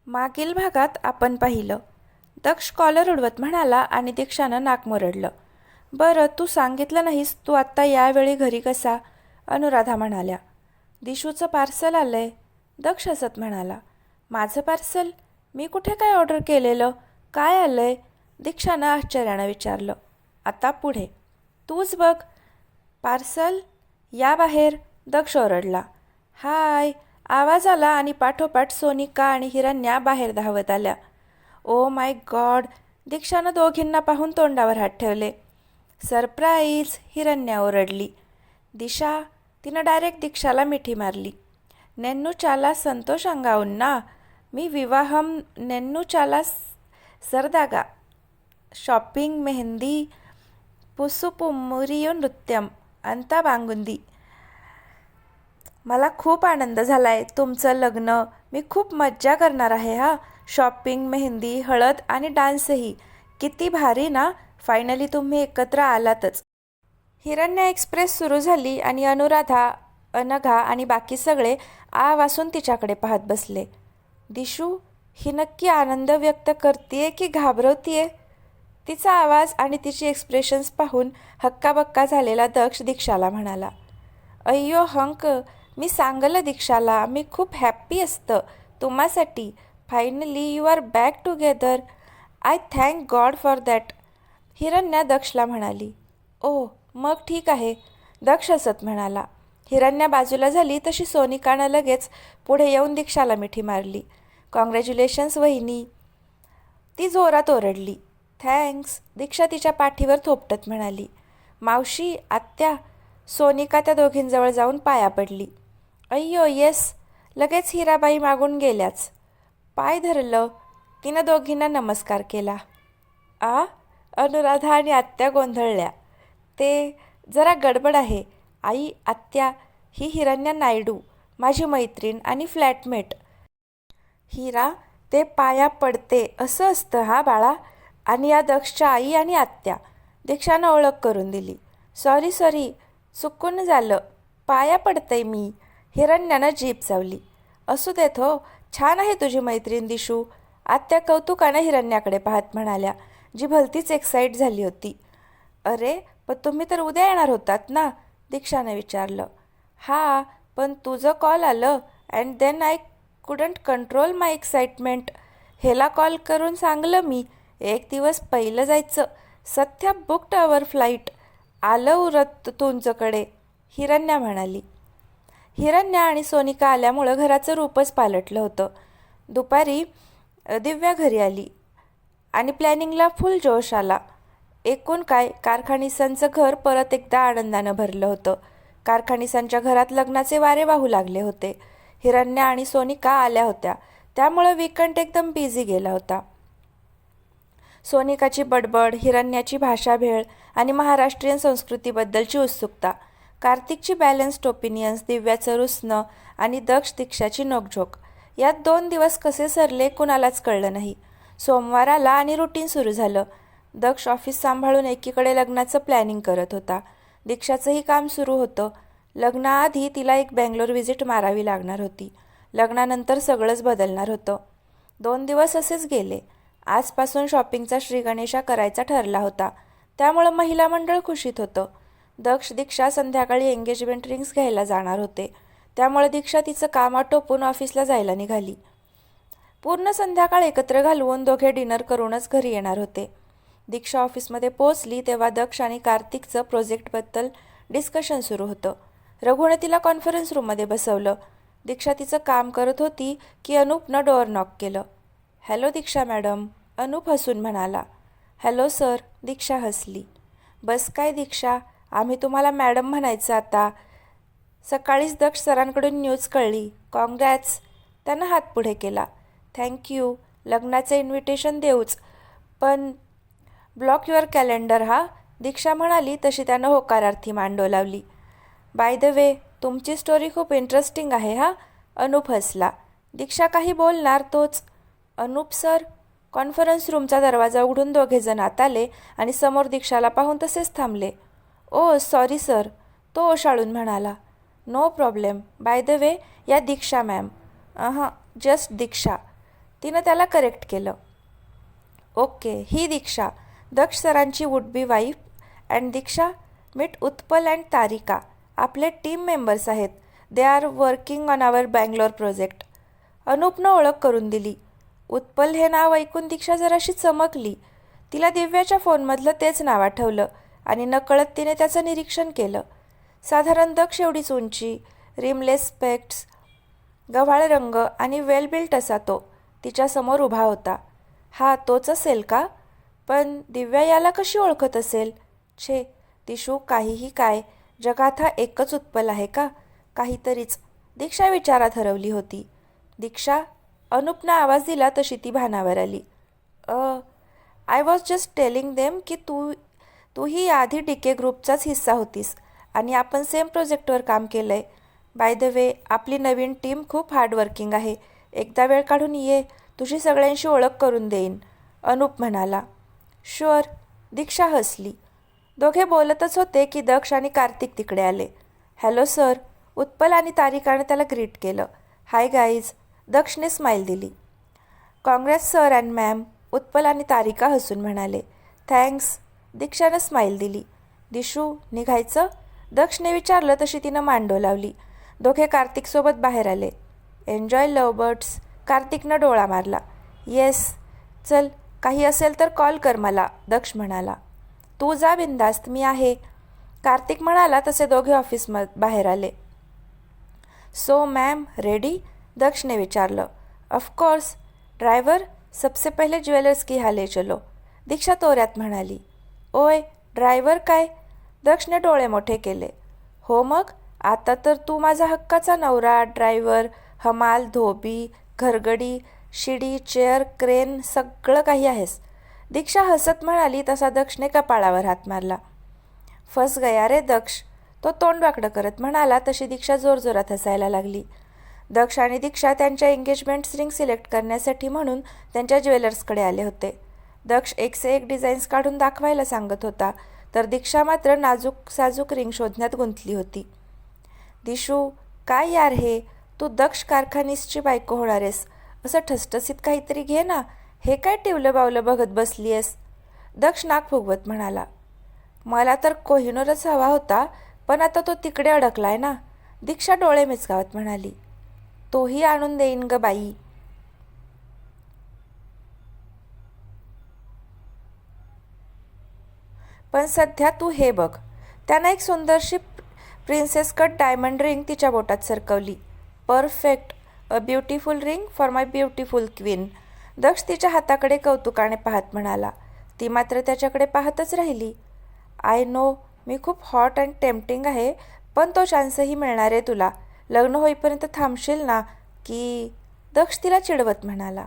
मागील भागात आपण पाहिलं. दक्ष कॉलर उडवत म्हणाला आणि दीक्षानं नाक मुरडलं. बरं, तू सांगितलं नाहीस तू आत्ता यावेळी घरी कसा? अनुराधा म्हणाल्या. दिशूचं पार्सल आलंय, दक्ष हसत म्हणाला. माझं पार्सल? मी कुठे काय ऑर्डर केलेलं? काय आलंय? दीक्षानं आश्चर्यानं विचारलं. आता पुढे तूच बघ. पार्सल? या बाहेर, दक्ष ओरडला. हाय, आवाज आला आणि पाठोपाठ सोनिका आणि हिरण्या बाहेर धावत आल्या. ओ माय गॉड, दीक्षानं दोघींना पाहून तोंडावर हात ठेवले. सरप्राईज, हिरण्या ओरडली. दिशा, तिनं डायरेक्ट दीक्षाला मिठी मारली. नेन्नू चाला संतोष अंगाऊन्ना, मी विवाहम नेन्नू चाला सरदागा, शॉपिंग मेहंदी पुसुपुमुरियो नृत्यम अंता बांगुंदी. मला खूप आनंद झाला आहे. तुमचं लग्न, मी खूप मज्जा करणार आहे हा. शॉपिंग, मेहंदी, हळद आणि डान्सही. किती भारी ना, फायनली तुम्ही एकत्र आलातच. हिरण्या एक्सप्रेस सुरू झाली आणि अनुराधा, अनघा आणि बाकी सगळे आ वासून तिच्याकडे पाहत बसले. दिशू, ही नक्की आनंद व्यक्त करतीये की घाबरवतीये? तिचा आवाज आणि तिची एक्सप्रेशन्स पाहून हक्काबक्का झालेला दक्ष दीक्षाला म्हणाला. अय्यो हंक, मी सांगलं दीक्षाला, मी खूप हॅप्पी असतं तुम्हासाठी. Finally you are back together. I thank God for that, Hiranya दक्षला म्हणाली. ओ, मग ठीक आहे, दक्ष हसत म्हणाला. हिरण्या बाजूला झाली तशी सोनिकानं लगेच पुढे येऊन दीक्षाला मिठी मारली. कॉंग्रॅच्युलेशन्स वहिनी, ती जोरात ओरडली. थँक्स, दीक्षा तिच्या पाठीवर थोपटत म्हणाली. मावशी, आत्या, सोनिका त्या दोघींजवळ जाऊन पाया पडली. अय्यो येस, लगेच हिराबाई मागून गेल्याच. पाय धरलं, तिनं दोघींना नमस्कार केला. अनुराधा आणि आत्या गोंधळल्या. ते जरा गडबड आहे. आई, आत्या, ही हिरण्या नायडू, माझी मैत्रीण आणि फ्लॅटमेट. हिरा, ते पाया पडते असं असतं हा बाळा. आणि या दक्षच्या आई आणि आत्या. दीक्षानं ओळख करून दिली. सॉरी, चुकून झालं, पाया पडतंय मी, हिरण्यानं जीभ चावली. असू देत हो, छान आहे तुझी मैत्रीण दिशू, आत्या कौतुकानं हिरण्याकडे पाहत म्हणाल्या, जी भलतीच एक्साईट झाली होती. अरे, पण तुम्ही तर उद्या येणार होतात ना, दीक्षानं विचारलं. हा, पण तुझं कॉल आलं and then I couldn't control my excitement. हेला कॉल करून सांगलं मी, एक दिवस पहिलं जायचं. सध्या बुक्ड अवर फ्लाईट. आलं उरत तुमच्याकडे, हिरण्या म्हणाली. हिरण्या आणि सोनिका आल्यामुळं घराचं रूपच पालटलं होतं. दुपारी दिव्या घरी आली आणि प्लॅनिंगला फुल जोश आला. एकूण काय, कारखानीसांचं घर परत एकदा आनंदानं भरलं होतं. कारखानीसांच्या घरात लग्नाचे वारे वाहू लागले होते. हिरण्या आणि सोनिका आल्या होत्या, त्यामुळं वीकेंड एकदम बिझी गेला होता. सोनिकाची बडबड, हिरण्याची भाषाभेळ आणि महाराष्ट्रीयन संस्कृतीबद्दलची उत्सुकता, कार्तिकची बॅलन्स्ड ओपिनियन्स, दिव्याचं रुसणं आणि दक्ष दीक्षाची नोकझोक, यात 2 दिवस कसे सरले कुणालाच कळलं नाही. सोमवार आला आणि रुटीन सुरू झालं. दक्ष ऑफिस सांभाळून एकीकडे लग्नाचं प्लॅनिंग करत होता. दीक्षाचंही काम सुरू होतं. लग्नाआधी तिला एक बेंगलोर व्हिजिट मारावी लागणार होती. लग्नानंतर सगळंच बदलणार होतं. 2 दिवस असेच गेले. आजपासून शॉपिंगचा श्रीगणेशा करायचा ठरला होता, त्यामुळं महिला मंडळ खुशीत होतं. दक्ष दीक्षा संध्याकाळी एंगेजमेंट रिंग्स घ्यायला जाणार होते, त्यामुळे दीक्षा तिचं काम आटोपून ऑफिसला जायला निघाली. पूर्ण संध्याकाळ एकत्र घालवून दोघे डिनर करूनच घरी येणार होते. दीक्षा ऑफिसमध्ये पोचली तेव्हा दक्ष आणि कार्तिकचं प्रोजेक्टबद्दल डिस्कशन सुरू होतं. रघुने तिला कॉन्फरन्स रूममध्ये बसवलं. दीक्षा तिचं काम करत होती की अनूपनं डोअर नॉक केलं. हॅलो दीक्षा मॅडम, अनूप हसून म्हणाला. हॅलो सर, दीक्षा हसली. बस काय दीक्षा, आम्ही तुम्हाला मॅडम म्हणायचं आता. सकाळीच दक्ष सरांकडून न्यूज कळली. कॉंग्रॅट्स, त्यानं हात पुढे केला. थँक्यू, लग्नाचं इन्व्हिटेशन देऊच, पण ब्लॉक युअर कॅलेंडर हा, दीक्षा म्हणाली तशी त्यानं होकारार्थी मान डोलावली. बाय द वे, तुमची स्टोरी खूप इंटरेस्टिंग आहे हा, अनूप हसला. दीक्षा काही बोलणार तोच. अनूप सर, कॉन्फरन्स रूमचा दरवाजा उघडून दोघेजण आत आले आणि समोर दीक्षाला पाहून तसेच थांबले. ओ सॉरी सर, तो ओशाळून म्हणाला. No problem, by the way, या दीक्षा मॅम. जस्ट दीक्षा. तिनं त्याला करेक्ट केलं. ओके, ही दीक्षा, दक्ष सरांची would be wife. And Diksha, meet Utpal and Tarika, आपले टीम मेंबर्स आहेत. They are working on our Bangalore project. अनूपनं ओळख करून दिली. उत्पल हे नाव ऐकून दीक्षा जराशी चमकली. तिला दिव्याच्या फोनमधलं तेच नाव आठवलं आणि नकळत तिने त्याचं निरीक्षण केलं. साधारण दक्ष एवढीच उंची, रिमलेस स्पेक्ट्स, गव्हाळ रंग आणि वेल बिल्ट असा तो तिच्यासमोर उभा होता. हा तोच असेल का? पण दिव्या याला कशी ओळखत असेल? छे, दिशू, काहीही काय, जगात हा एकच उत्पल आहे का? काहीतरीच दीक्षा विचारात हरवली होती. दीक्षा, अनूपनं आवाज दिला तशी ती भानावर आली. I was just telling them की तूही आधी DK ग्रुपचाच हिस्सा होतीस आणि आपण सेम प्रोजेक्टवर काम केलं आहे. बाय द वे, आपली नवीन टीम खूप हार्डवर्किंग आहे. एकदा वेळ काढून ये, तुझी सगळ्यांशी ओळख करून देईन, अनूप म्हणाला. शुअर, दीक्षा हसली. दोघे बोलतच होते की दक्ष आणि कार्तिक तिकडे आले. हॅलो सर, उत्पल आणि तारिकाने त्याला ग्रीट केलं. हाय गाईज, दक्षने स्माईल दिली. Congress sir and ma'am, Utpal आणि तारिका हसून म्हणाले. थँक्स, दीक्षानं स्माईल दिली. दिशू, निघायचं? दक्षने विचारलं तशी तिनं मान डोलावली. दोघे कार्तिकसोबत बाहेर आले. एन्जॉय लव्ह बर्ड्स, कार्तिकनं डोळा मारला. येस, चल, काही असेल तर कॉल कर मला, दक्ष म्हणाला. तू जा बिंदास्त, मी आहे, कार्तिक म्हणाला. तसे दोघे बाहेर आले. So ma'am, ready? दक्षने विचारलं. ऑफकोर्स. ड्रायव्हर, सबसे पहिले ज्वेलर्स की हाले चलो, दीक्षा तोऱ्यात म्हणाली. ओय, ड्रायव्हर काय? दक्षने डोळे मोठे केले. हो मग, आता तर तू माझा हक्काचा नवरा, ड्रायव्हर, हमाल, धोबी, घरगडी, शिडी, चेअर, क्रेन, सगळं काही आहेस, दीक्षा हसत म्हणाली. तसा दक्षने कपाळावर हात मारला. फस गया रे दक्ष, तो तोंड वाकडं करत म्हणाला. तशी दीक्षा जोरजोरात हसायला लागली. दक्ष आणि दीक्षा त्यांच्या एंगेजमेंट रिंग सिलेक्ट करण्यासाठी म्हणून त्यांच्या ज्वेलर्सकडे आले होते. दक्ष एकसे एक डिझाईन्स काढून दाखवायला सांगत होता, तर दीक्षा मात्र नाजूक साजूक रिंग शोधण्यात गुंतली होती. दिशू, काय यार हे, तू दक्ष कारखानीसची बायको होणार आहेस, असं ठसठसीत काहीतरी घे ना, हे काय टिवलं बावलं बघत बसली आहेस, दक्ष नाक फुगवत म्हणाला. मला तर कोहिनूरच हवा होता, पण आता तो तिकडे अडकलाय ना, दीक्षा डोळे मिचकावत म्हणाली. तोही आणून देईन ग बाई. पण सध्या तू हे बघ. त्यानं एक सुंदरशी प्रिन्सेस कट डायमंड रिंग तिच्या बोटात सरकवली. Perfect, a beautiful ring for my beautiful queen, Daksh तिच्या हाताकडे कौतुकाने पाहत म्हणाला. ती मात्र त्याच्याकडे पाहतच राहिली. आय नो, मी खूप हॉट अँड टेम्पटिंग आहे, पण तो चान्सही मिळणार आहे तुला. लग्न होईपर्यंत थांबशील ना की, दक्ष तिला चिडवत म्हणाला.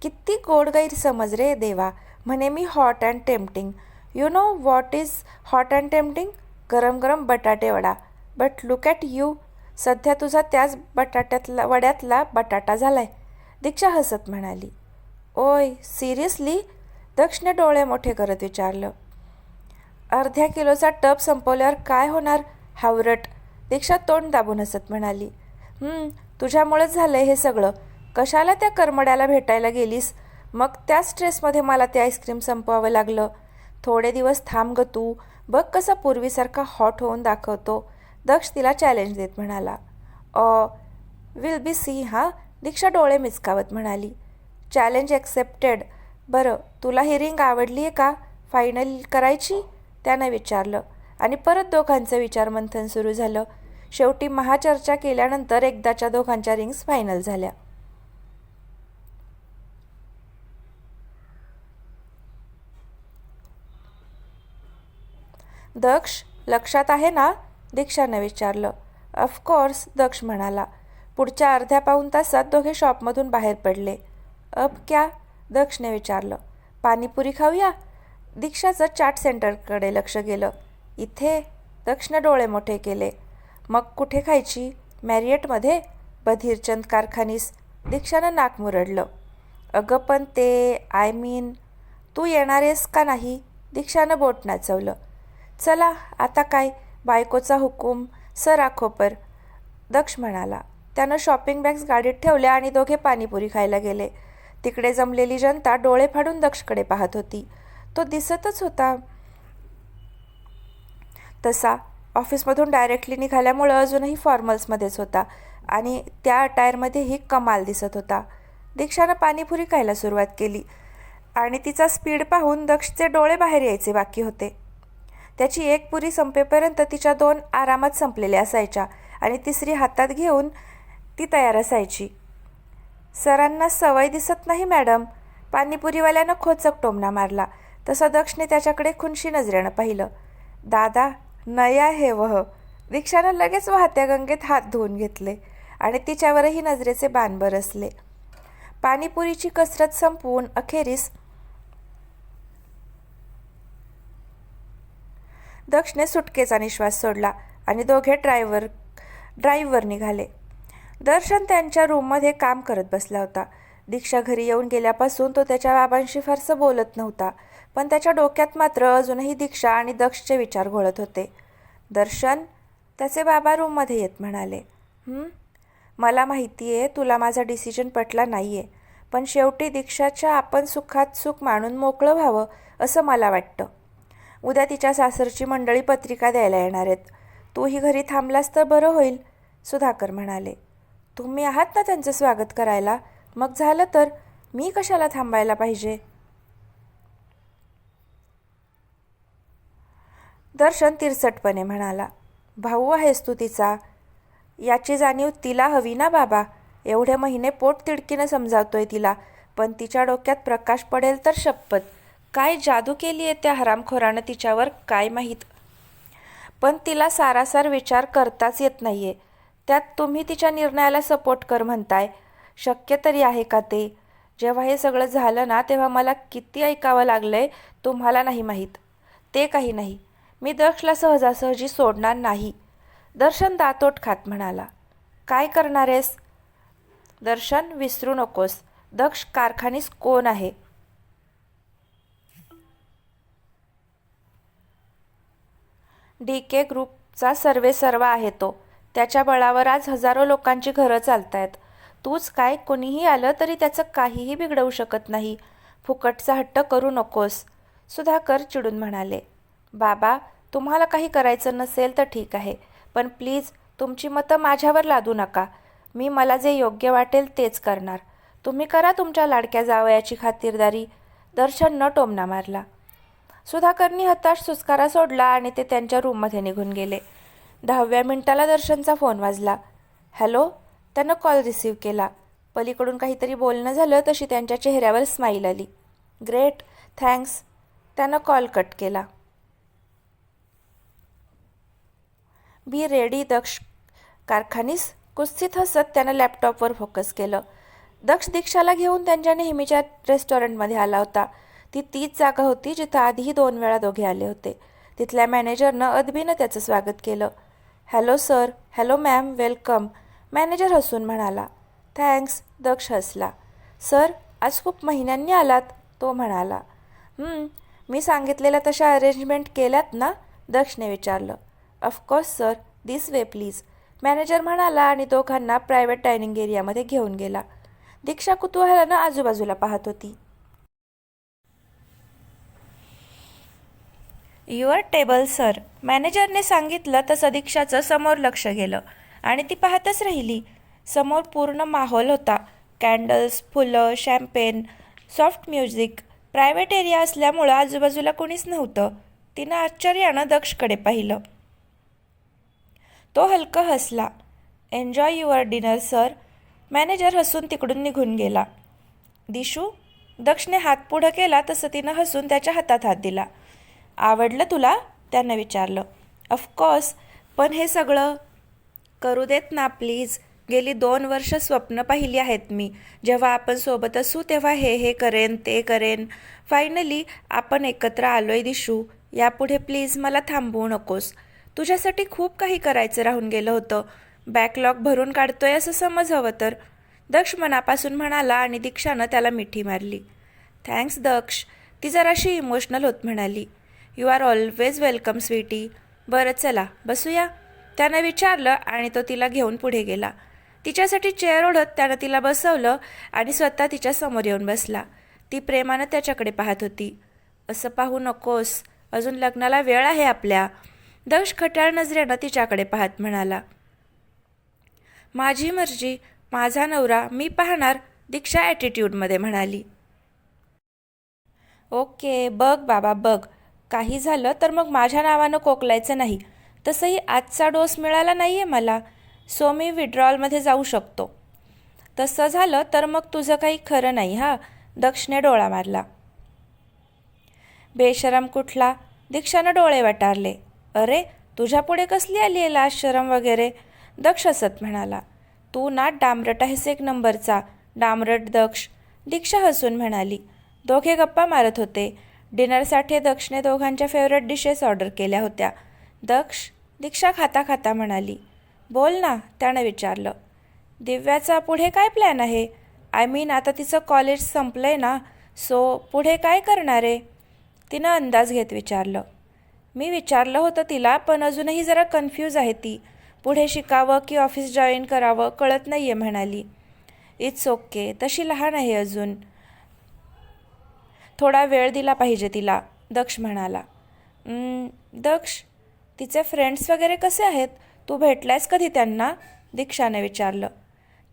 किती गोड गैरसमज रे देवा, म्हणे मी hot and tempting. You know what is hot and tempting? गरम गरम बटाटे वडा. बट लुक ॲट यू, सध्या तुझा त्याच वड्यातला बटाटा झालाय, दीक्षा हसत म्हणाली. ओय, सिरियसली? दक्षने डोळे मोठे करत विचारलं. अर्ध्या किलोचा टब संपवल्यावर काय होणार हावरट, दीक्षा तोंड दाबून हसत म्हणाली. तुझ्यामुळेच झालंय हे सगळं. कशाला त्या करमड्याला भेटायला गेलीस? मग त्या स्ट्रेसमध्ये मला ते आईस्क्रीम संपवावं लागलं. थोडे दिवस थांब ग तू, बघ कसा पूर्वीसारखा हॉट होऊन दाखवतो, दक्ष तिला चॅलेंज देत म्हणाला. विल बी सी हां, दीक्षा डोळे मिचकावत म्हणाली. Challenge accepted. बरं, तुला ही रिंग आवडली आहे का? फायनल करायची, त्यानं विचारलं. आणि परत दोघांचं विचारमंथन सुरू झालं. शेवटी महाचर्चा केल्यानंतर एकदाच्या दोघांच्या रिंग्स फायनल झाल्या. दक्ष, लक्षात आहे ना, दीक्षानं विचारलं. ऑफकोर्स, दक्ष म्हणाला. पुढच्या अर्ध्या पाऊण तासात दोघे शॉपमधून बाहेर पडले. अब क्या, दक्षने विचारलं. पाणीपुरी खाऊया? दीक्षाचं चाट सेंटरकडे लक्ष गेलं. इथे, दक्षने डोळे मोठे केले. मग कुठे खायची? मॅरियटमध्ये? बधीरचंद कारखानीस, दीक्षानं नाक मुरडलं. अगं पण ते, आय मीन, तू येणार आहेस का नाही? दीक्षानं बोट नाचवलं. चला आता काय, बायकोचा हुकूम, सर आखो पर, दक्ष म्हणाला. त्यानं शॉपिंग बॅग्स गाडीत ठेवल्या आणि दोघे पाणीपुरी खायला गेले. तिकडे जमलेली जनता डोळे फाडून दक्षकडे पाहत होती. तो दिसतच होता तसा ऑफिसमधून डायरेक्टली निघाल्यामुळं अजूनही फॉर्मल्समध्येच होता आणि त्या अटायरमध्येही कमाल दिसत होता. दीक्षानं पाणीपुरी खायला सुरुवात केली आणि तिचा स्पीड पाहून दक्षचे डोळे बाहेर यायचे बाकी होते. त्याची एक पुरी संपेपर्यंत तिच्या 2 आरामात संपलेल्या असायच्या आणि तिसरी हातात घेऊन ती तयार असायची. सरांना सवय दिसत नाही मॅडम, पाणीपुरीवाल्यानं खोचक टोमणा मारला. तसं दक्षने त्याच्याकडे खुनशी नजरेनं पाहिलं. दादा नया है वह. दीक्षानं लगेच वाहत्या गंगेत हात धुवून घेतले आणि तिच्यावरही नजरेचे बाण बरसले. पाणीपुरीची कसरत संपवून अखेरीस दक्षने सुटकेचा निश्वास सोडला आणि दोघे ड्राईव्हवर निघाले. दर्शन त्यांच्या रूममध्ये काम करत बसला होता. दीक्षा घरी येऊन गेल्यापासून तो त्याच्या बाबांशी फारसं बोलत नव्हता, पण त्याच्या डोक्यात मात्र अजूनही दीक्षा आणि दक्षचे विचार घोळत होते. दर्शन, त्याचे बाबा रूममध्ये येत म्हणाले, मला माहिती आहे तुला माझा डिसिजन पटला नाही आहे, पण शेवटी दीक्षाच्या आपण सुखात सुख मानून मोकळं व्हावं असं मला वाटतं. उद्या तिच्या सासरची मंडळी पत्रिका द्यायला येणार आहेत. तूही घरी थांबलास तर बरं होईल. सुधाकर म्हणाले, तुम्ही आहात ना त्यांचं स्वागत करायला, मग झालं तर मी कशाला थांबायला पाहिजे. दर्शन तिरसटपणे म्हणाला, भाऊ आहेस तू तिचा, याची जाणीव तिला हवी ना बाबा. एवढे महिने पोट तिडकीनं समजावतोय तिला, पण तिच्या डोक्यात प्रकाश पडेल तर शपथ. काय जादू केली आहे त्या हरामखोरानं तिच्यावर काय माहीत. पण तिला सारासार विचार करताच येत नाहीये. त्यात तुम्ही तिच्या निर्णयाला सपोर्ट कर म्हणताय. शक्य तरी आहे का ते. जेव्हा हे सगळं झालं ना तेव्हा मला किती ऐकावं लागलंय तुम्हाला नाही माहीत. ते काही नाही, मी दक्षला सहजासहजी सोडणार नाही. दर्शन दातोट खात म्हणाला, काय करणार आहेस. दर्शन, विसरू नकोस, दक्ष कारखानीस कोण आहे. DK ग्रुपचा सर्वेसर्वा आहे तो. त्याच्या बळावर आज हजारो लोकांची घरं चालतायत. तूच काय, कोणीही आलं तरी त्याचं काहीही बिघडवू शकत नाही. फुकटचा हट्ट करू नकोस. सुधाकर चिडून म्हणाले, बाबा तुम्हाला काही करायचं नसेल तर ठीक आहे, पण प्लीज तुमची मतं माझ्यावर लादू नका. मी मला जे योग्य वाटेल तेच करणार. तुम्ही करा तुमच्या लाडक्या जावयाची खातिरदारी. दर्शन न टोमणा मारला. सुधाकरनी हताश सुस्कारा सोडला आणि ते त्यांच्या रूममध्ये निघून गेले. 10व्या मिनिटाला दर्शनचा फोन वाजला. हॅलो. त्यानं कॉल रिसीव्ह केला. पलीकडून काहीतरी बोलणं झालं तशी त्यांच्या चेहऱ्यावर स्माईल आली. Great, thanks. त्यानं कॉल कट केला. बी रेडी दक्ष कारखानीस. कुस्तीत हसत त्यानं लॅपटॉपवर फोकस केलं. दक्ष दीक्षाला घेऊन त्यांच्या नेहमीच्या रेस्टॉरंटमध्ये आला होता. ती तीच जागा होती जिथं आधीही 2 वेळा दोघे आले होते. तिथल्या मॅनेजरनं अदबीनं त्याचं स्वागत केलं. Hello sir. Hello ma'am, welcome. Manager हसून म्हणाला. थँक्स. दक्ष हसला. सर, आज खूप महिन्यांनी आलात, तो म्हणाला. मी सांगितलेल्या तशा अरेंजमेंट केल्यात ना, दक्षने विचारलं. Of course sir, this way please, manager म्हणाला आणि दोघांना प्रायव्हेट डायनिंग एरियामध्ये घेऊन गेला. दीक्षा कुतूहलानं आजूबाजूला पाहत होती. युअर टेबल सर, मॅनेजरने सांगितलं तसं दीक्षाचं समोर लक्ष गेलं आणि ती पाहतच राहिली. समोर पूर्ण माहोल होता. कॅन्डल्स, फुलं, champagne, soft music. Private area असल्यामुळं आजूबाजूला कोणीच नव्हतं. तिनं आश्चर्यानं दक्षकडे पाहिलं. तो हलकं हसला. Enjoy your dinner sir. Manager हसून तिकडून निघून गेला. दिशू. दक्षने हात पुढं केला तसं तिनं हसून त्याच्या हातात हात दिला. आवडलं तुला, त्यानं विचारलं. ऑफकोर्स, पण हे सगळं करू देत ना प्लीज. गेली 2 वर्ष स्वप्न पाहिली आहेत मी. जेव्हा आपण सोबत असू तेव्हा हे करेन, ते करेन. फायनली आपण एकत्र आलोय दिशू. यापुढे प्लीज मला थांबवू नकोस. तुझ्यासाठी खूप काही करायचं राहून गेलं होतं. बॅकलॉग भरून काढतोय असं समज हवं तर, दक्ष मनापासून म्हणाला आणि दीक्षानं त्याला मिठी मारली. थँक्स दक्ष. ती जराशी इमोशनल होत म्हणाली. You are always welcome sweetie. बरं चला बसूया, त्यानं विचारलं आणि तो तिला घेऊन पुढे गेला. तिच्यासाठी चेअर ओढत त्यानं तिला बसवलं आणि स्वतः तिच्या समोर येऊन बसला. ती प्रेमानं त्याच्याकडे पाहत होती. असं पाहू नकोस, अजून लग्नाला वेळ आहे आपल्या. दक्ष खट्याळ नजरेनं तिच्याकडे पाहत म्हणाला. माझी मर्जी, माझा नवरा, मी पाहणार, दीक्षा ॲटिट्यूडमध्ये म्हणाली. ओके, बघ बाबा बघ, काही झालं तर मग माझ्या नावानं कोकलायचं नाही. तसंही आजचा डोस मिळाला नाही आहे मला, सो मी विड्रॉलमध्ये जाऊ शकतो. तसं झालं तर मग तुझं काही खरं नाही हा, दक्षने डोळा मारला. बेशरम कुठला, दीक्षानं डोळे वटारले. अरे, तुझ्यापुढे कसली आली आहे लाज शरम वगैरे, दक्ष हसत म्हणाला. तू ना डांबरट आहेस एक नंबरचा, डांबरट दक्ष, दीक्षा हसून म्हणाली. दोघे गप्पा मारत होते. डिनरसाठी दक्षने दोघांच्या फेवरेट डिशेस ऑर्डर केल्या होत्या. दीक्षा खाता खाता म्हणाली. बोल ना, त्यानं विचारलं. दिव्याचा पुढे काय प्लॅन आहे? आय मीन आता तिचं कॉलेज संपलं आहे ना, सो पुढे काय करणार आहे? तिनं अंदाज घेत विचारलं. मी विचारलं होतं तिला, पण अजूनही जरा कन्फ्यूज आहे ती. पुढे शिकावं की ऑफिस जॉईन करावं कळत नाही आहे म्हणाली. इट्स ओके, तशी लहान आहे अजून, थोडा वेळ दिला पाहिजे तिला, दक्ष म्हणाला. दक्ष, तिचे फ्रेंड्स वगैरे कसे आहेत? तू भेटलायस कधी त्यांना? दीक्षाने विचारलं.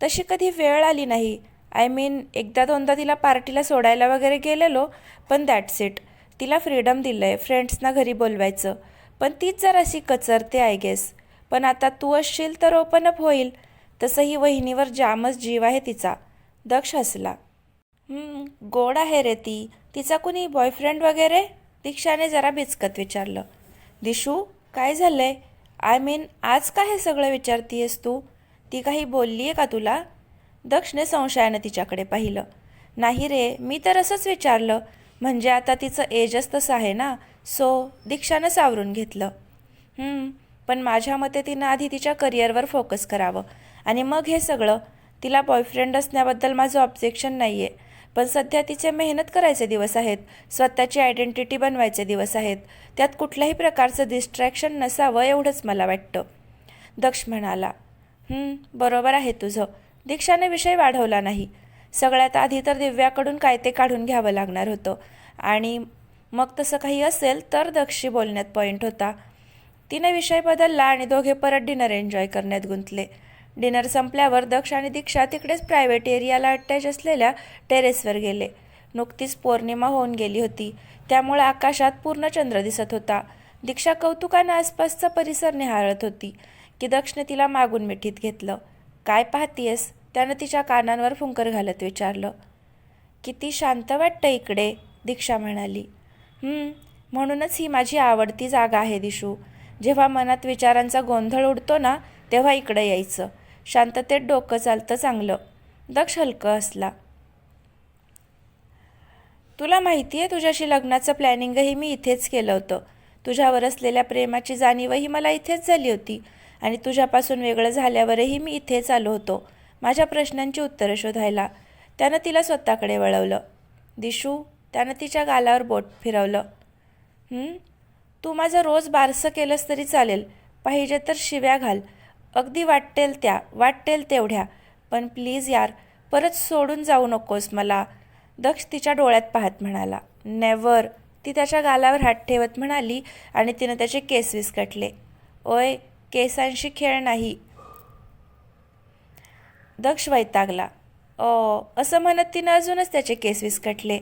तशी कधी वेळ आली नाही. आय मीन एकदा दोनदा तिला पार्टीला सोडायला वगैरे गेलेलो, पण दॅट्स इट. तिला फ्रीडम दिलं आहे फ्रेंड्सना घरी बोलवायचं, पण तीच जराशी कचरते आय गेस. पण आता तू असशील तर ओपन अप होईल. तसंही वहिनीवर जामच जीव आहे तिचा, दक्ष हसला. गोड आहे रे ती. तिचा कुणी बॉयफ्रेंड वगैरे? दीक्षाने जरा बिचकत विचारलं. दिशू, काय झालंय? आय मीन आज काय हे सगळं विचारतीयस तू? ती काही बोलली आहे का तुला? दक्षने संशयानं तिच्याकडे पाहिलं. नाही रे, मी तर असंच विचारलं. म्हणजे आता तिचं एजच तसं आहे ना, सो दीक्षानं सावरून घेतलं. पण माझ्या मते तिनं आधी तिच्या करिअरवर फोकस करावं आणि मग हे सगळं. तिला बॉयफ्रेंड असण्याबद्दल माझं ऑब्जेक्शन नाही आहे, पण सध्या तिचे मेहनत करायचे दिवस आहेत, स्वतःची आयडेंटिटी बनवायचे दिवस आहेत. त्यात कुठल्याही प्रकारचं डिस्ट्रॅक्शन नसावं एवढंच मला वाटतं, दक्ष म्हणाला. बरोबर आहे तुझं. दीक्षाने विषय वाढवला नाही. सगळ्यात आधी तर दिव्याकडून काय ते काढून घ्यावं लागणार होतं आणि मग तसं काही असेल तर दक्षशी बोलण्यात पॉईंट होता. तिने विषय बदलला आणि दोघे परत डिनर एन्जॉय करण्यात गुंतले. डिनर संपल्यावर दक्ष आणि दीक्षा तिकडेच प्रायव्हेट एरियाला अटॅच असलेल्या टेरेसवर गेले. नुकतीच पौर्णिमा होऊन गेली होती, त्यामुळे आकाशात पूर्ण चंद्र दिसत होता. दीक्षा कौतुकानं आसपासचा परिसर निहाळत होती की दक्षने तिला मागून मिठीत घेतलं. काय पाहतीयस? त्यानं तिच्या कानांवर फुंकर घालत विचारलं. किती शांत वाटतं इकडे, दीक्षा म्हणाली. म्हणूनच ही माझी आवडती जागा आहे दिशू. जेव्हा मनात विचारांचा गोंधळ उडतो ना, तेव्हा इकडं यायचं. शांततेत डोकं चालतं चांगलं, दक्ष हलकं हसला. तुला माहिती आहे, तुझ्याशी लग्नाचं प्लॅनिंगही मी इथेच केलं होतं. तुझ्यावर असलेल्या प्रेमाची जाणीवही मला इथेच झाली होती आणि तुझ्यापासून वेगळं झाल्यावरही मी इथेच आलो होतो माझ्या प्रश्नांची उत्तरं शोधायला. त्यानं तिला स्वतःकडे वळवलं. दिशू, त्यानं तिच्या गालावर बोट फिरवलं. तू माझं रोज बारसं केलंस तरी चालेल, पाहिजे तर शिव्या घाल, अगदी वाटेल तेवढ्या, पण प्लीज यार, परत सोडून जाऊ नकोस मला, दक्ष तिच्या डोळ्यात पाहत म्हणाला. नेव्हर, ती त्याच्या गालावर हात ठेवत म्हणाली आणि तिनं त्याचे केस विस्कटले. ओय, केसांशी खेळ नाही, दक्ष वैतागला. असं म्हणत तिनं अजूनच त्याचे केस विस्कटले.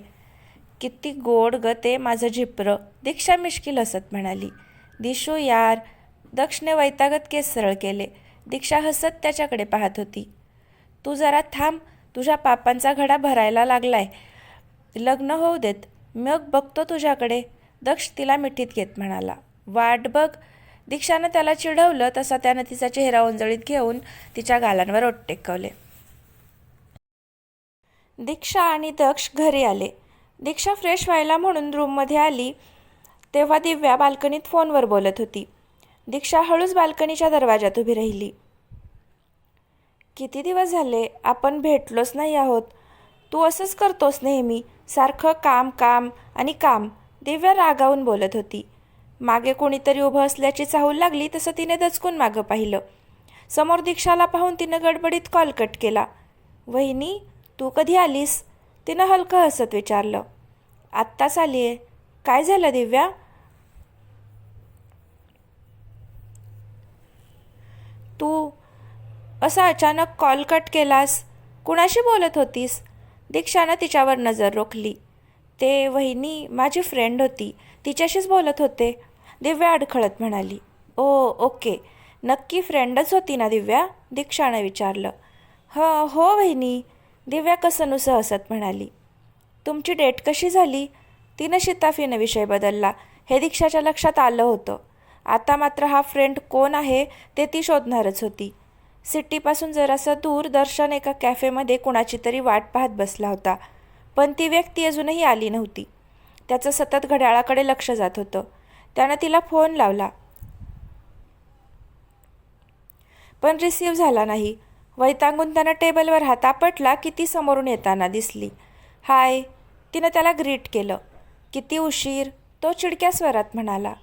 किती गोड ग ते माझं झिपरं, दीक्षा मिश्किल हसत म्हणाली. दिशू यार, दक्षने वैतागत केस सरळ केले. दीक्षा हसत त्याच्याकडे पाहत होती. तू जरा थांब, तुझ्या पापांचा घडा भरायला लागलाय, लग्न होऊ देत, मग बघतो तुझ्याकडे, दक्ष तिला मिठीत घेत म्हणाला. वाट बघ, दीक्षानं त्याला चिडवलं तसा त्यानं तिचा चेहरा ओंजळीत घेऊन तिच्या गालांवर ओठ टेकवले. दीक्षा आणि दक्ष घरी आले. दीक्षा फ्रेश व्हायला म्हणून रूममध्ये आली तेव्हा दिव्या बाल्कनीत फोनवर बोलत होती. दीक्षा हळूच बाल्कनीच्या दरवाजात उभी राहिली. किती दिवस झाले आपण भेटलोच नाही आहोत. तू असंच करतोस नेहमी, सारखं काम काम आणि काम, दिव्या रागावून बोलत होती. मागे कोणीतरी उभं असल्याची चाहूल लागली तसं तिने दचकून मागं पाहिलं. समोर दीक्षाला पाहून तिनं गडबडीत कॉल कट केला. वहिनी, तू कधी आलीस? तिनं हलकं हसत विचारलं. आत्ताच आली आहे. काय झालं दिव्या? तू असा अचानक कॉल कट केलास? कुणाशी बोलत होतीस? दीक्षानं तिच्यावर नजर रोखली. ते वहिनी, माझी फ्रेंड होती, तिच्याशीच बोलत होते, दिव्या अडखळत म्हणाली. ओ ओके, नक्की फ्रेंडच होती ना दिव्या? दीक्षानं विचारलं. हो वहिनी, दिव्या कसंनुसं हसत म्हणाली. तुमची डेट कशी झाली? तिनं शिताफीनं विषय बदलला. हे दीक्षाच्या लक्षात आलं होतं. आता मात्र हा फ्रेंड कोण आहे ते ती शोधणारच होती. सिटीपासून जरासं दूर दर्शन एका कॅफेमध्ये कुणाची तरी वाट पाहत बसला होता, पण ती व्यक्ती अजूनही आली नव्हती. त्याचं सतत घड्याळाकडे लक्ष जात होतं. त्यानं तिला फोन लावला, पण रिसीव्ह झाला नाही. वैतांगून त्यानं टेबलवर हात आपटला की ती समोरून येताना दिसली. हाय, तिनं त्याला ग्रीट केलं. किती उशीर? तो चिडक्या स्वरात म्हणाला.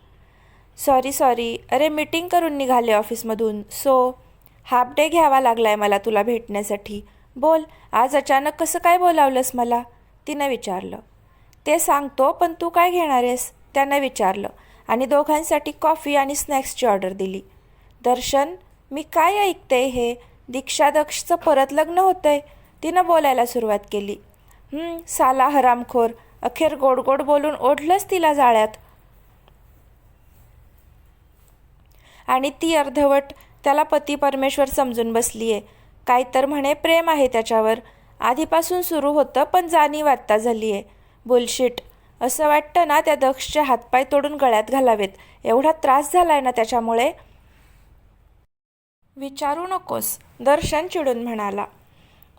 सॉरी, अरे मीटिंग करून निघाले ऑफिसमधून, सो हाफ डे घ्यावा लागलाय मला तुला भेटण्यासाठी. बोल, आज अचानक कसं काय बोलावलंस मला? तिनं विचारलं. ते सांगतो, पण तू काय घेणार आहेस? त्यानं विचारलं आणि दोघांसाठी कॉफी आणि स्नॅक्सची ऑर्डर दिली. दर्शन, मी काय ऐकते हे? दीक्षा दक्षचं परत लग्न होतंय, तिनं बोलायला सुरुवात केली. साला हरामखोर, अखेर गोड गोड बोलून ओढलंच तिला जाळ्यात. आणि ती अर्धवट त्याला पती परमेश्वर समजून बसली आहे. काय तर म्हणे प्रेम आहे त्याच्यावर. आधीपासून सुरू होतं, पण जाणीव आत्ता झाली आहे. बुलशिट. असं वाटतं ना त्या दक्षचे हातपाय तोडून गळ्यात घालावेत, एवढा त्रास झालाय ना त्याच्यामुळे. विचारू नकोस, दर्शन चिडून म्हणाला.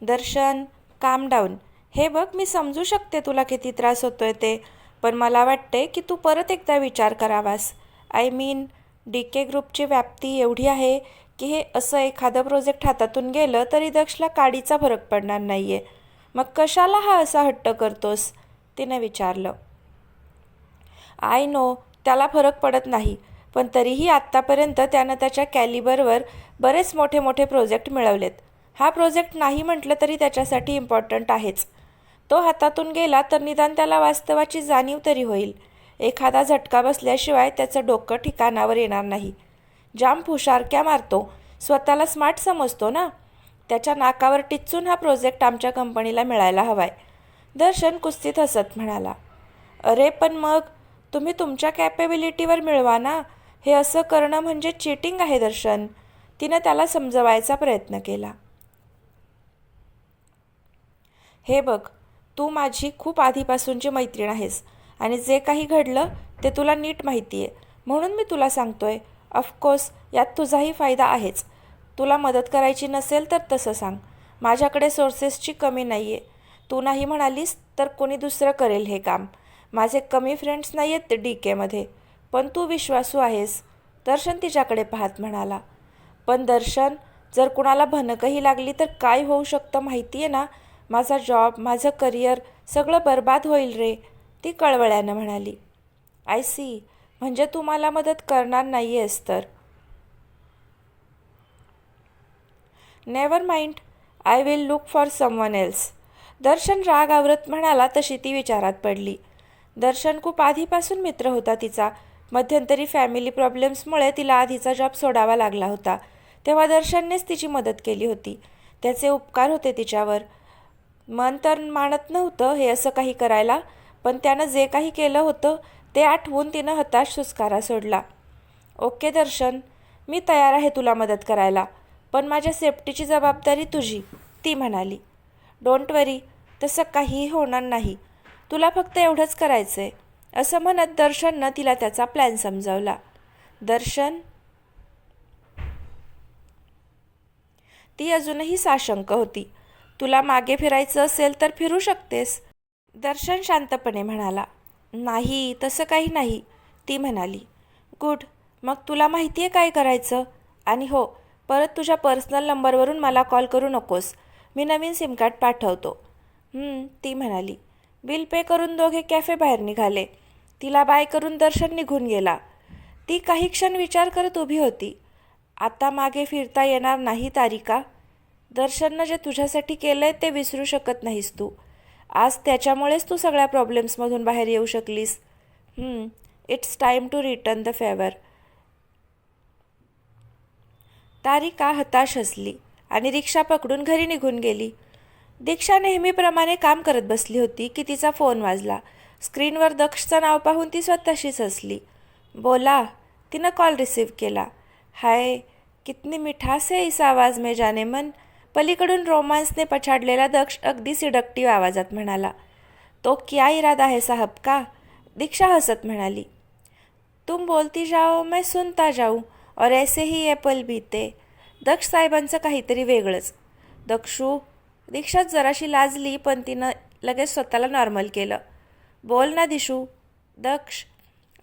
दर्शन, काम डाऊन. हे बघ, मी समजू शकते तुला किती त्रास होतोय ते, पण मला वाटते की तू परत एकदा विचार करावास. आय मीन, DK ग्रुपची व्याप्ती एवढी आहे की हे असं एखादं प्रोजेक्ट हातातून गेलं तरी दक्षला काडीचा फरक पडणार नाही आहे. मग कशाला हा असा हट्ट करतोस? तिनं विचारलं. आय नो, त्याला फरक पडत नाही, पण तरीही आत्तापर्यंत त्यानं त्याच्या कॅलिबरवर बरेच मोठे मोठे प्रोजेक्ट मिळवलेत. हा प्रोजेक्ट नाही म्हटलं तरी त्याच्यासाठी इम्पॉर्टंट आहेच. तो हातातून गेला तर निदान त्याला वास्तवाची जाणीव तरी होईल. एखादा झटका बसल्याशिवाय त्याचं डोकं ठिकाणावर येणार नाही. जाम फुशारक्या मारतो, स्वतःला स्मार्ट समजतो ना. त्याच्या नाकावर टिच्चून हा प्रोजेक्ट आमच्या कंपनीला मिळायला हवाय. दर्शन कुस्तीत हसत म्हणाला. अरे पण मग तुम्ही तुमच्या कॅपेबिलिटीवर मिळवा ना. हे असं करणं म्हणजे चीटिंग आहे दर्शन. तिनं त्याला समजवायचा प्रयत्न केला. हे बघ, तू माझी खूप आधीपासूनची मैत्रीण आहेस आणि जे काही घडलं ते तुला नीट माहिती आहे, म्हणून मी तुला सांगतोय. ऑफकोर्स यात तुझाही फायदा आहेच. तुला मदत करायची नसेल तर तसं सांग. माझ्याकडे सोर्सेसची कमी नाही आहे. तू नाही म्हणालीस तर कोणी दुसरं करेल हे काम. माझे कमी फ्रेंड्स नाही आहेत DKमध्ये, पण तू विश्वासू आहेस. दर्शन तिच्याकडे पाहत म्हणाला. पण दर्शन, जर कुणाला भनकही लागली तर काय होऊ शकतं माहिती आहे ना. माझा जॉब, माझं करिअर सगळं बर्बाद होईल रे, ती कळवळ्यानं म्हणाली. आय सी, म्हणजे तू मला मदत करणार नाही आहेस तर. Never mind, I will look for someone else. Darshan राग आवरत म्हणाला तशी ती विचारात पडली. दर्शन खूप आधीपासून मित्र होता तिचा. मध्यंतरी फॅमिली प्रॉब्लेम्समुळे तिला आधीचा जॉब सोडावा लागला होता. तेव्हा दर्शननेच तिची मदत केली होती. त्याचे उपकार होते तिच्यावर. मन तर मानत नव्हतं हे असं काही करायला, पण त्यानं जे काही केलं होतं ते आठवून तिनं हताश सुस्कारा सोडला. ओके दर्शन, मी तयार आहे तुला मदत करायला, पण माझ्या सेफ्टीची जबाबदारी तुझी, ती म्हणाली. डोंट वरी, तसं काहीही होणार नाही. तुला फक्त एवढंच करायचं आहे, असं म्हणत दर्शननं तिला त्याचा प्लॅन समजावला. दर्शन, ती अजूनही साशंक होती. तुला मागे फिरायचं असेल तर फिरू शकतेस, दर्शन शांतपणे म्हणाला. नाही, तसं काही नाही, ती म्हणाली. गुड, मग तुला माहिती आहे काय करायचं. आणि हो, परत तुझ्या पर्सनल नंबरवरून मला कॉल करू नकोस. मी नवीन सिम कार्ड पाठवतो. ती म्हणाली. बिल पे करून दोघे कॅफे बाहेर निघाले. तिला बाय करून दर्शन निघून गेला. ती काही क्षण विचार करत उभी होती. आता मागे फिरता येणार नाही तारिका. दर्शननं जे तुझ्यासाठी केलं आहे ते विसरू शकत नाहीस तू. आज त्याच्यामुळेच तू सगळ्या प्रॉब्लेम्समधून बाहेर येऊ शकलीस. It's time to return the favour. Tarika हताश हसली आणि रिक्षा पकडून घरी निघून गेली. दीक्षा नेहमीप्रमाणे काम करत बसली होती की तिचा फोन वाजला. स्क्रीनवर दक्षचं नाव पाहून ती स्वतःशीच हसली. बोला. तिनं कॉल रिसीव्ह केला. हाय, कितनी मिठास है इस आवाज में जाने मन. पलीकडून रोमांसने पछाडलेला दक्ष अगदी सिडक्टिव्ह आवाजात म्हणाला. तो क्या इरादा है साहब का. दीक्षा हसत म्हणाली. तुम बोलती जाओ मैं सुनता जाऊं और ऐसे ही ये पल बीते. दक्ष साहेबांचं काहीतरी वेगळंच. दक्षू. दीक्षा जराशी लाजली पण तिनं लगेच स्वतःला नॉर्मल केलं. बोल ना दिशू. दक्ष.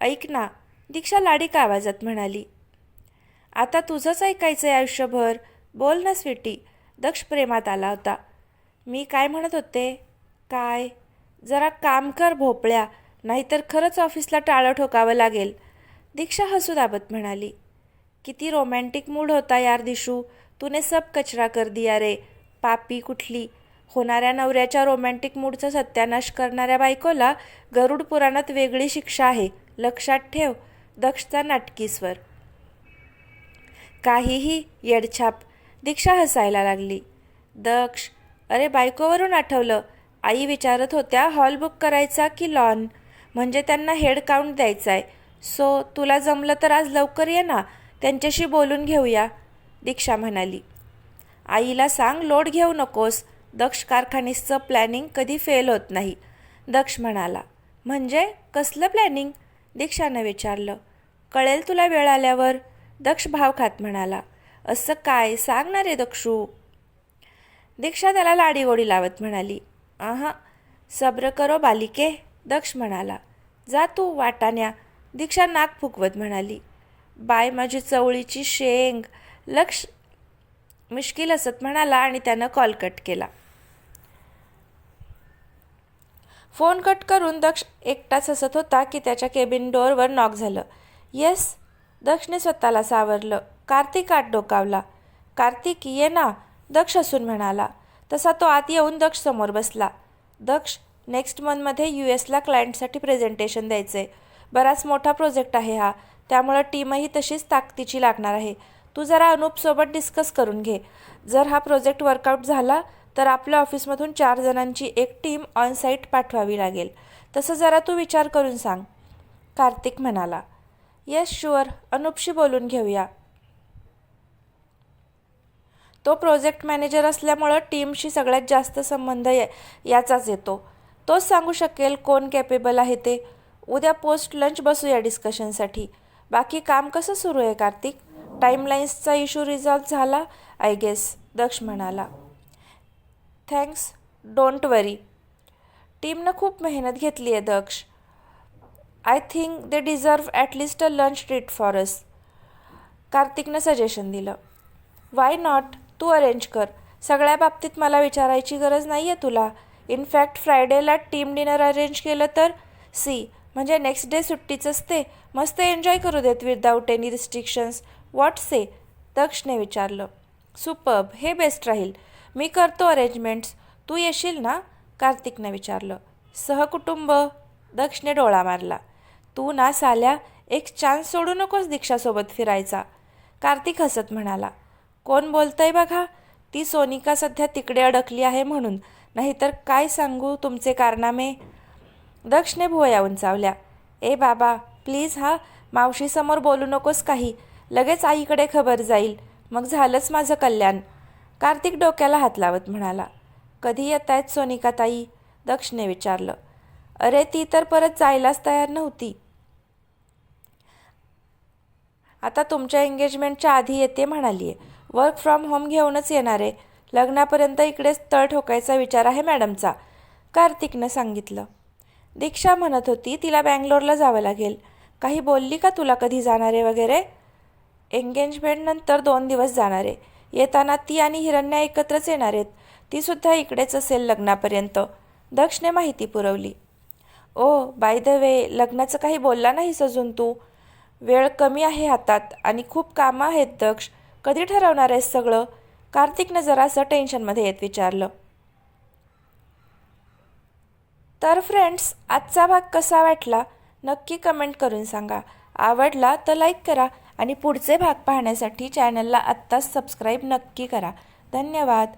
ऐक ना. दीक्षा लाडीक आवाजात म्हणाली. आता तुझंच ऐकायचं आहे आयुष्यभर. बोल ना स्वीटी. दक्ष प्रेमात आला होता. मी काय म्हणत होते. काय. जरा काम कर भोपळ्या, नाहीतर खरंच ऑफिसला टाळं ठोकावं लागेल. दीक्षा हसू दाबत म्हणाली. किती रोमॅन्टिक मूड होता यार दिशू. तूने सब कचरा कर दिया रे. पापी कुठली. होणाऱ्या नवऱ्याच्या रोमॅन्टिक मूडचा सत्यानाश करणाऱ्या बायकोला गरुड पुराणात वेगळी शिक्षा आहे, लक्षात ठेव. दक्षचा नाटकी स्वर. काहीही येडछाप. दीक्षा हसायला लागली. दक्ष. अरे बायकोवरून आठवलं. आई विचारत होत्या हॉल बुक करायचा की लॉन, म्हणजे त्यांना हेड काउंट द्यायचा आहे. सो तुला जमलं तर आज लवकर ये ना, त्यांच्याशी बोलून घेऊया. दीक्षा म्हणाली. आईला सांग लोड घेऊ नकोस. दक्ष कारखानीसचं प्लॅनिंग कधी फेल होत नाही. दक्ष म्हणाला. म्हणजे कसलं प्लॅनिंग. दीक्षानं विचारलं. कळेल तुला वेळ आल्यावर. दक्ष भाव खात म्हणाला. असं काय सांग ना रे दक्षू. दीक्षा त्याला लाडीगोडी लावत म्हणाली. सब्र करो बालिके. दक्ष म्हणाला. जा तू वाटाण्या. दीक्षा नाक फुकवत म्हणाली. बाय माझी चवळीची शेंग. लक्ष मुश्किल हसत म्हणाला आणि त्यानं कॉल कट केला. फोन कट करून दक्ष एकटाच हसत होता की त्याच्या केबिन डोअरवर नॉक झालं. येस. दक्षने स्वतःला सावरलं. कार्तिक आत डोकावला. कार्तिक ये ना. दक्ष हसून म्हणाला. तसा तो आत येऊन दक्ष समोर बसला. दक्ष, नेक्स्ट मंथमध्ये US क्लायंटसाठी प्रेझेंटेशन द्यायचं आहे. बराच मोठा प्रोजेक्ट आहे हा, त्यामुळं टीमही तशीच ताकदीची लागणार आहे. तू जरा अनूपसोबत डिस्कस करून घे. जर हा प्रोजेक्ट वर्कआउट झाला तर आपल्या ऑफिसमधून 4 जणांची एक टीम ऑन साईट पाठवावी लागेल. तसं जरा तू विचार करून सांग. कार्तिक म्हणाला. Yes sure. अनूपशी बोलून घेऊया. तो प्रोजेक्ट मॅनेजर असल्यामुळं टीमशी सगळ्यात जास्त संबंध याचाच येतो. तोच सांगू शकेल कोण कॅपेबल आहे ते. उद्या पोस्ट लंच बसूया डिस्कशनसाठी. बाकी काम कसं सुरू आहे कार्तिक. टाईमलाईन्सचा इश्यू रिझॉल्व झाला आय गेस. दक्ष म्हणाला. थँक्स. Don't worry. टीमनं खूप मेहनत घेतली आहे Daksh. I think they deserve at least a lunch treat for us. कार्तिकनं सजेशन दिलं. Why not. तू अरेंज कर. सगळ्या बाबतीत मला विचारायची गरज नाही आहे तुला. इनफॅक्ट फ्रायडेला टीम डिनर अरेंज केलं तर म्हणजे नेक्स्ट डे सुट्टीच असते. मस्त एन्जॉय करू देत विदाऊट एनी रिस्ट्रिक्शन्स. व्हॉट से. दक्षने विचारलं. सुपर्ब. हे बेस्ट राहील. मी करतो अरेंजमेंट्स. तू येशील ना. कार्तिकनं विचारलं. सहकुटुंब. दक्षने डोळा मारला. तू ना साल्या एक चान्स सोडू नकोस दीक्षासोबत फिरायचा. कार्तिक हसत म्हणाला. कोण बोलतंय बघा. ती सोनिका सध्या तिकडे अडकली आहे म्हणून, नाहीतर काय सांगू तुमचे कारनामे. दक्षने भुवया उंचावल्या. ए बाबा प्लीज मावशीसमोर बोलू नकोस काही. लगेच आईकडे खबर जाईल. मग झालंच माझं कल्याण. कार्तिक डोक्याला हात लावत म्हणाला. कधी येत आहेत सोनिका ताई. दक्षने विचारलं. अरे ती तर परत जायलाच तयार नव्हती. आता तुमच्या एंगेजमेंटच्या आधी येते म्हणाली आहे. वर्क फ्रॉम होम घेऊनच येणार आहे. लग्नापर्यंत इकडेच तळ ठोकायचा विचार आहे मॅडमचा. कार्तिकनं सांगितलं. दीक्षा म्हणत होती तिला बँगलोरला जावं लागेल. काही बोलली का तुला कधी जाणार आहे वगैरे. एंगेजमेंटनंतर 2 दिवस जाणार आहे. येताना ती आणि हिरण्या एकत्रच येणार आहेत. तीसुद्धा इकडेच असेल लग्नापर्यंत. दक्षने माहिती पुरवली. ओ बाय द वे, लग्नाचं काही बोलला नाहीस अजून तू. वेळ कमी आहे हातात आणि खूप कामं आहेत दक्ष. कधी ठरवणार आहेस सगळं? कार्तिकनं जरासं टेन्शनमध्ये येत विचारलं. तर फ्रेंड्स, आजचा भाग कसा वाटला नक्की कमेंट करून सांगा. आवडला तर लाईक करा आणि पुढचे भाग पाहण्यासाठी चॅनलला आत्ताच सबस्क्राईब नक्की करा. धन्यवाद.